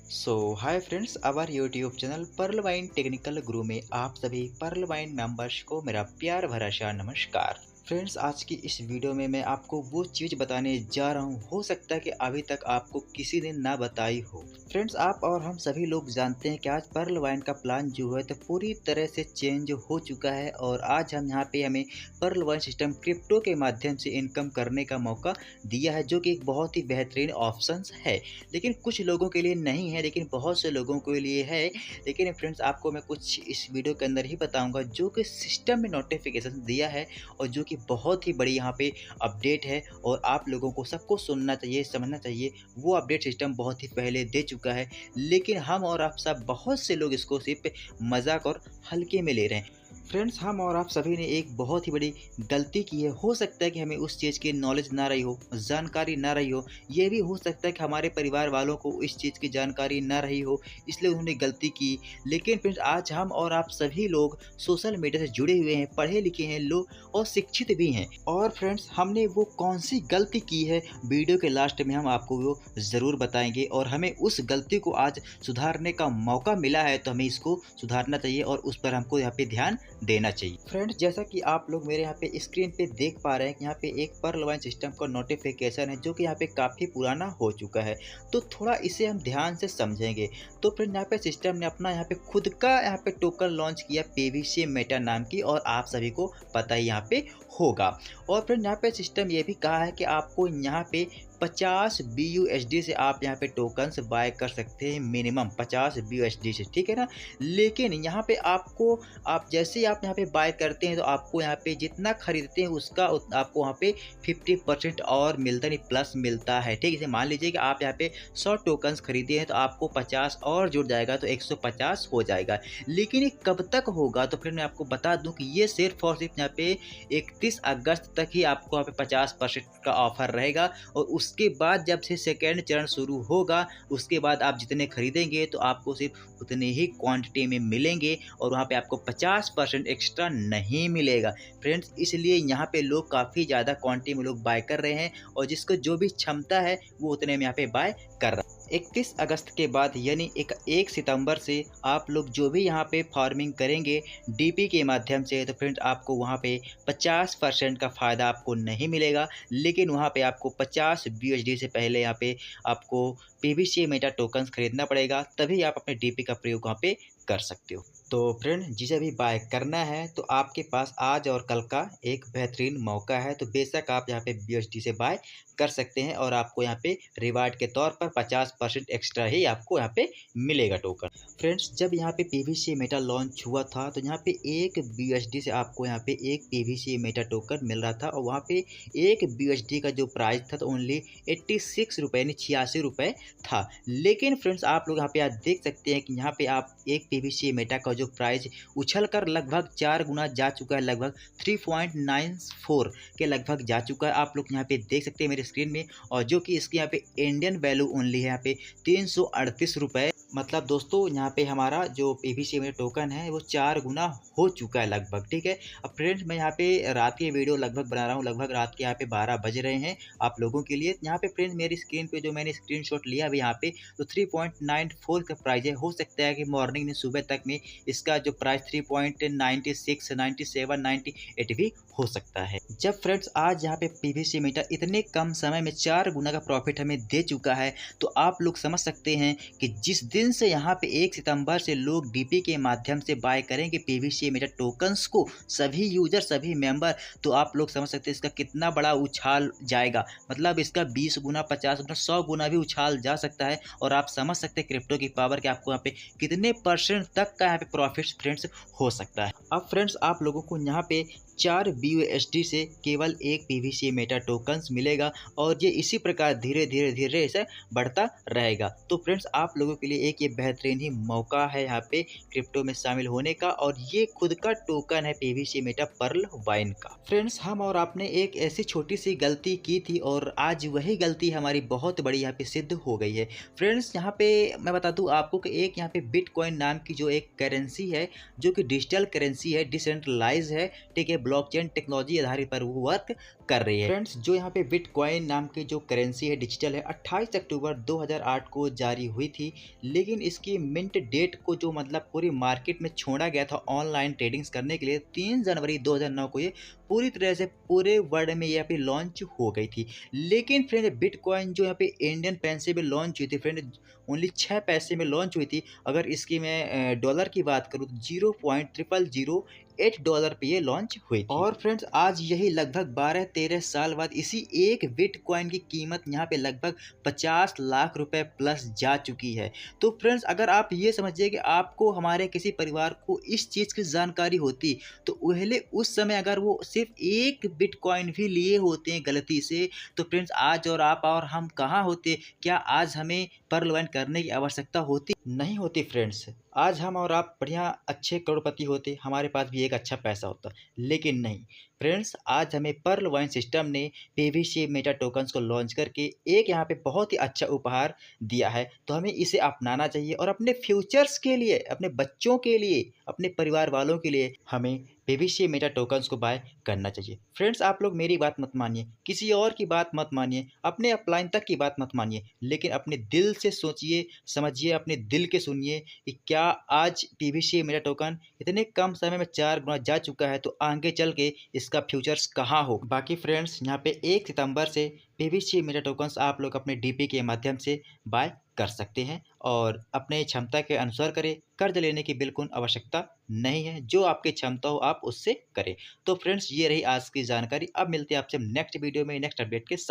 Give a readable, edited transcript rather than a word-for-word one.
So hi friends, our YouTube channel Pearl Wine Technical Guru में आप सभी पर्ल वाइन मेंबर्स को मेरा प्यार भरा सा नमस्कार। फ्रेंड्स, आज की इस वीडियो में मैं आपको वो चीज़ बताने जा रहा हूँ, हो सकता है कि अभी तक आपको किसी ने ना बताई हो। फ्रेंड्स, आप और हम सभी लोग जानते हैं कि आज पर्ल वाइन का प्लान जो है तो पूरी तरह से चेंज हो चुका है और आज हम यहाँ पे हमें पर्ल वाइन सिस्टम क्रिप्टो के माध्यम से इनकम करने का मौका दिया है, जो कि एक बहुत ही बेहतरीन ऑप्शंस है। लेकिन कुछ लोगों के लिए नहीं है, लेकिन बहुत से लोगों के लिए है। लेकिन फ्रेंड्स, आपको मैं कुछ इस वीडियो के अंदर ही बताऊंगा जो कि सिस्टम में नोटिफिकेशन दिया है और जो कि बहुत ही बड़ी यहाँ पे अपडेट है और आप लोगों को सबको सुनना चाहिए, समझना चाहिए। वो अपडेट सिस्टम बहुत ही पहले दे चुका है, लेकिन हम और आप सब बहुत से लोग इसको सिर्फ मजाक और हल्के में ले रहे हैं। फ्रेंड्स, हम और आप सभी ने एक बहुत ही बड़ी गलती की है। हो सकता है कि हमें उस चीज़ की नॉलेज ना रही हो, जानकारी ना रही हो। ये भी हो सकता है कि हमारे परिवार वालों को इस चीज़ की जानकारी ना रही हो, इसलिए उन्होंने गलती की। लेकिन फ्रेंड्स, आज हम और आप सभी लोग सोशल मीडिया से जुड़े हुए हैं, पढ़े लिखे हैं लोग और शिक्षित भी हैं। और फ्रेंड्स, हमने वो कौन सी गलती की है, वीडियो के लास्ट में हम आपको वो ज़रूर बताएंगे और हमें उस गलती को आज सुधारने का मौका मिला है, तो हमें इसको सुधारना चाहिए और उस पर हमको यहाँ पे ध्यान देना चाहिए। फ्रेंड्स, जैसा कि आप लोग मेरे यहाँ पे स्क्रीन पे देख पा रहे हैं कि यहाँ पे एक पर्ल वाइन सिस्टम का नोटिफिकेशन है, जो कि यहाँ पे काफ़ी पुराना हो चुका है। तो थोड़ा इसे हम ध्यान से समझेंगे। तो फ्रेंड, यहाँ पे सिस्टम ने अपना यहाँ पे खुद का यहाँ पे टोकन लॉन्च किया, पीवीसी मेटा नाम की, और आप सभी को पता ही यहाँ पे होगा। और फ्रेंड, यहाँ पे सिस्टम ये भी कहा है कि आपको यहाँ पे 50 BUSD से आप यहाँ पे टोकन्स बाय कर सकते हैं, मिनिमम 50 BUSD से, ठीक है ना। लेकिन यहाँ पे आपको, आप जैसे ही आप यहाँ पे बाय करते हैं तो आपको यहाँ पे जितना खरीदते हैं उसका आपको वहाँ पे 50% और मिलता नहीं, प्लस मिलता है, ठीक है। जैसे मान लीजिए कि आप यहाँ पे 100 टोकन्स खरीदे हैं तो आपको 50 और जुड़ जाएगा तो 150 हो जाएगा। लेकिन ये कब तक होगा, तो फिर मैं आपको बता दूं कि ये सिर्फ और सिर्फ यहाँ पे 31 अगस्त तक ही आपको यहाँ पे 50% का ऑफर रहेगा। और उसके बाद जब से सेकेंड चरण शुरू होगा, उसके बाद आप जितने खरीदेंगे तो आपको सिर्फ उतने ही क्वांटिटी में मिलेंगे और वहाँ पे आपको 50% एक्स्ट्रा नहीं मिलेगा। फ्रेंड्स, इसलिए यहाँ पे लोग काफ़ी ज़्यादा क्वांटिटी में लोग बाय कर रहे हैं और जिसको जो भी क्षमता है वो उतने में यहाँ पे बाय कर रहा है। 31 अगस्त के बाद यानी 1 सितंबर से आप लोग जो भी यहाँ पे फार्मिंग करेंगे डीपी के माध्यम से, तो फ्रेंड्स आपको वहाँ पे 50% का फ़ायदा आपको नहीं मिलेगा। लेकिन वहाँ पे आपको 50 BUSD से पहले यहाँ पे आपको पीवीसी मेटा टोकन्स खरीदना पड़ेगा, तभी आप अपने डीपी का प्रयोग वहाँ पे कर सकते हो। तो फ्रेंड, जिसे भी बाय करना है तो आपके पास आज और कल का एक बेहतरीन मौका है। तो बेशक आप यहाँ पे BUSD से बाय कर सकते हैं और आपको यहाँ पे रिवार्ड के तौर पर 50% एक्स्ट्रा ही आपको यहाँ पे मिलेगा टोकन। फ्रेंड्स, जब यहाँ पे पीवीसी मेटा लॉन्च हुआ था तो यहाँ पे 1 BUSD से आपको यहाँ पे एक पीवीसी मेटा टोकन मिल रहा था और वहाँ पे 1 BUSD का जो प्राइस था तो ओनली 86 रुपये यानी 86 रुपये था। लेकिन फ्रेंड्स, आप लोग यहाँ पे आज देख सकते हैं कि यहाँ पे आप एक पीवीसी मेटा का जो प्राइस उछल कर लगभग 4 गुना जा चुका है, लगभग 3.94 के लगभग जा चुका है। आप लोग यहाँ पे देख सकते हैं मेरे स्क्रीन में, और जो कि इसकी यहाँ पे इंडियन वैल्यू ओनली है यहाँ पे 338 रुपये। मतलब दोस्तों, यहाँ पे हमारा जो पीवीसी में टोकन है वो 4 गुना हो चुका है लगभग, ठीक है। अब फ्रेंड्स, मैं यहाँ पे रात की वीडियो लगभग बना रहा हूँ, लगभग रात के यहाँ पे 12 बज रहे हैं आप लोगों के लिए। यहाँ पे फ्रेंड्स, मेरी स्क्रीन पे जो मैंने स्क्रीनशॉट लिया अभी यहाँ पे तो 3.94 का प्राइस है। हो सकता है कि मॉर्निंग में, सुबह तक में इसका जो प्राइस 3.96, 97, 98 भी हो सकता है। जब फ्रेंड्स आज यहाँ पे पीवीसी मीटर इतने कम समय में 4 गुना का प्रॉफिट हमें दे चुका है, तो आप लोग समझ सकते हैं कि जिस दिन से यहाँ पे 1 सितंबर से लोग डीपी के माध्यम से बाय करेंगे पीवीसी मीटर टोकन्स को, सभी यूजर, सभी मेंबर, तो आप लोग समझ सकते हैं इसका कितना बड़ा उछाल जाएगा। मतलब इसका 20 गुना, 50 गुना, 100 गुना भी उछाल जा सकता है। और आप समझ सकते हैं क्रिप्टो की पावर कि आपको यहाँ पे कितने % तक का यहाँ पे प्रॉफिट फ्रेंड्स हो सकता है। अब फ्रेंड्स, आप लोगों को यहाँ पे 4 BUSD से केवल एक पीवीसी मेटा टोकन्स मिलेगा और ये इसी प्रकार धीरे धीरे धीरे ऐसे बढ़ता रहेगा। तो फ्रेंड्स, आप लोगों के लिए एक ये बेहतरीन ही मौका है यहाँ पे क्रिप्टो में शामिल होने का, और ये खुद का टोकन है पीवीसी मेटा पर्ल वाइन का। फ्रेंड्स, हम और आपने एक ऐसी छोटी सी गलती की थी और आज वही गलती हमारी बहुत बड़ी यहाँ पे सिद्ध हो गई है। फ्रेंड्स, यहाँ पे मैं बता दूँ आपको कि एक यहाँ पे बिटकॉइन नाम की जो एक करेंसी है, जो कि डिजिटल करेंसी है, डिसेंट्रलाइज है, ठीक है, ब्लॉकचेन टेक्नोलॉजी आधारित पर वो वर्क कर रही है। फ्रेंड्स, जो यहाँ पे बिटकॉइन नाम की जो करेंसी है, डिजिटल है, 28 अक्टूबर 2008 को जारी हुई थी। लेकिन इसकी मिंट डेट को जो मतलब पूरी मार्केट में छोड़ा गया था ऑनलाइन ट्रेडिंग्स करने के लिए 3 जनवरी 2009 को ये पूरी तरह से पूरे वर्ल्ड में यहाँ पे लॉन्च हो गई थी। लेकिन फ्रेंड बिटकॉइन जो यहाँ पे इंडियन पैसे में लॉन्च हुई थी फ्रेंड, ओनली 6 पैसे में लॉन्च हुई थी। अगर इसकी मैं डॉलर की बात करूँ तो 0.0008 डॉलर पे ये लॉन्च हुई थी। और फ्रेंड्स आज यही लगभग 12-13 साल बाद इसी एक बिटकॉइन की कीमत यहाँ पे लगभग 50 लाख रुपए प्लस जा चुकी है। तो फ्रेंड्स अगर आप ये समझिए कि आपको हमारे किसी परिवार को इस चीज़ की जानकारी होती, तो पहले उस समय अगर वो सिर्फ एक बिटकॉइन भी लिए होते हैं गलती से, तो फ्रेंड्स आज और आप और हम कहाँ होते? क्या आज हमें पर्ल वाइन करने की आवश्यकता होती? नहीं होती फ्रेंड्स। आज हम और आप बढ़िया अच्छे करोड़पति होते, हमारे पास भी एक अच्छा पैसा होता। लेकिन नहीं फ्रेंड्स, आज हमें पर्ल वाइन सिस्टम ने पीवीसी मेटा टोकन्स को लॉन्च करके एक यहाँ पे बहुत ही अच्छा उपहार दिया है। तो हमें इसे अपनाना चाहिए और अपने फ्यूचर्स के लिए, अपने बच्चों के लिए, अपने परिवार वालों के लिए हमें पीवीसी मेटा टोकन्स को बाय करना चाहिए। फ्रेंड्स आप लोग मेरी बात मत मानिए, किसी और की बात मत मानिए, अपने अपलाइन तक की बात मत मानिए, लेकिन अपने दिल से सोचिए, समझिए, अपने दिल के सुनिए कि क्या आज पीवीसी मेटा टोकन इतने कम समय में 4 गुना जा चुका है, तो आगे चल के इसका फ्यूचर्स कहाँ हो। बाकी फ्रेंड्स यहाँ पे 1 सितंबर से पीवीसी मेटा टोकन्स आप लोग अपने डीपी के माध्यम से बाय कर सकते हैं और अपने क्षमता के अनुसार करें। कर्ज लेने की बिल्कुल आवश्यकता नहीं है, जो आपकी क्षमता हो आप उससे करें। तो फ्रेंड्स ये रही आज की जानकारी। अब मिलते हैं आपसे नेक्स्ट वीडियो में नेक्स्ट अपडेट के साथ।